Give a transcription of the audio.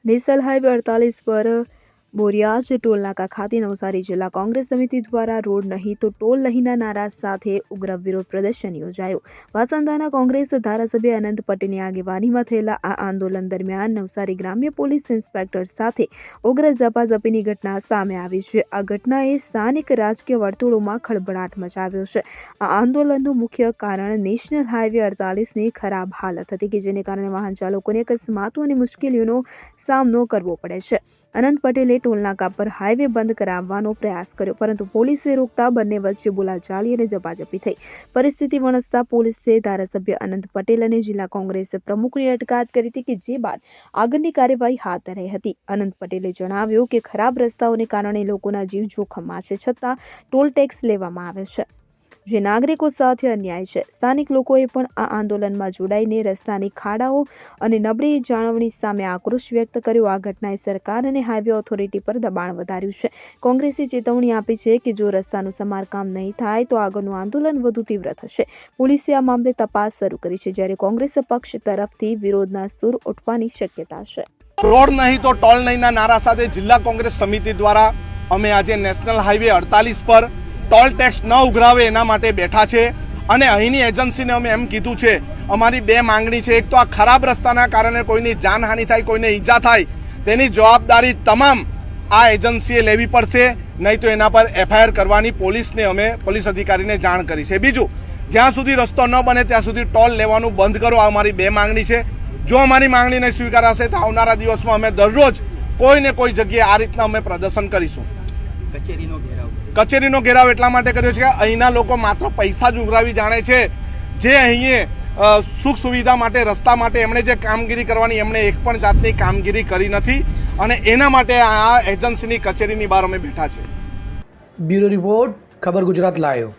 National highway 48 પર બોરિયાજ toll નાકા ખાતે નવસારી જિલ્લા કોંગ્રેસ સમિતિ દ્વારા રોડ નહીં તો ટોલ નહીંના નારા સાથે ઉગ્ર વિરોધ પ્રદર્શન યોજાયું. વાસંદાના કોંગ્રેસ ધારાસભ્ય અનંત પટેલની આગેવાનીમાં થયેલા આ આંદોલન દરમિયાન નવસારી ગ્રામ્ય પોલીસ ઇન્સ્પેક્ટર સાથે ઉગ્ર ઝપાઝપીની ઘટના સામે આવી છે. આ ઘટનાએ સ્થાનિક રાજકીય વર્તુળોમાં ખળભળાટ મચાવ્યો છે. આ આંદોલનનું મુખ્ય કારણ નેશનલ હાઈવે 48ની ખરાબ હાલત હતી કે જેને કારણે વાહન ચાલકોને અકસ્માતો અને મુશ્કેલીઓનો સામનો કરવો પડે છે. અનંત પટેલે ટોલનાકા પર હાઈવે બંધ કરાવવાનો પ્રયાસ કર્યો, પરંતુ પોલીસે રોકતા બંને વચ્ચે બોલાચાલી અને ઝપાઝપી થઈ. પરિસ્થિતિ વણસતા પોલીસે ધારાસભ્ય અનંત પટેલ અને જિલ્લા કોંગ્રેસ પ્રમુખની અટકાયત કરી હતી, કે જે બાદ આગળની કાર્યવાહી હાથ ધરાઈ હતી. અનંત પટેલે જણાવ્યું કે ખરાબ રસ્તાઓને કારણે લોકોના જીવ જોખમમાં છે, છતાં ટોલ ટેક્સ લેવામાં આવે છે, જે નાગરિકો સાથે અન્યાય છે. સ્થાનિક લોકોએ પણ આ આંદોલનમાં જોડાઈને રસ્તાની ખાડાઓ અને નબળી જાળવણી સામે આક્રોશ વ્યક્ત કર્યો. આ ઘટનાએ સરકાર અને હાઈવે ઓથોરિટી પર દબાણ વધાર્યું છે. કોંગ્રેસે ચેતવણી આપી છે કે જો રસ્તાનું સમારકામ નહીં થાય તો આગળનું આંદોલન વધુ તીવ્ર થશે. પોલીસે આ મામલે તપાસ શરૂ કરી છે, જ્યારે કોંગ્રેસ પક્ષ તરફથી વિરોધના સૂર ઉઠવાની શક્યતા છે. રોડ નહીં તો ટોલ નહીંના નારા સાથે જિલ્લા કોંગ્રેસ સમિતિ દ્વારા અમે આજે નેશનલ હાઈવે 48 પર ટોલ ટેક્સ ન ઉઘરાવે એના માટે બેઠા છે. અને અહીંની એજન્સીને અમે એમ કીધું છે, અમારી બે માંગણી છે. એક તો આ ખરાબ રસ્તાના કારણે કોઈની જાનહાનિ થાય, કોઈને ઈજા થાય, તેની જવાબદારી તમામ આ એજન્સીએ લેવી પડશે, નહીં તો એના પર FIR કરવાની પોલીસ અધિકારીને જાણ કરી છે. બીજું, જ્યાં સુધી રસ્તો ન બને ત્યાં સુધી ટોલ લેવાનું બંધ કરો. આ અમારી બે માંગણી છે. જો અમારી માંગણીને સ્વીકારાશે તો આવનારા દિવસમાં અમે દરરોજ કોઈ ને કોઈ જગ્યાએ આ રીતના અમે પ્રદર્શન કરીશું. કચેરીનો ઘેરાવ એટલા માટે કર્યો છે કે અહીંના લોકો માત્ર પૈસા જ ઉઘરાવી જાણે છે. જે અહીં સુખ સુવિધા માટે, રસ્તા માટે એમણે જે કામગીરી કરવાની, એમણે એક પણ જાતની કામગીરી કરી નથી. અને એના માટે આ એજન્સીની કચેરીની બહાર અમે બેઠા છે. બ્યુરો રિપોર્ટ, ખબર ગુજરાત લાયો.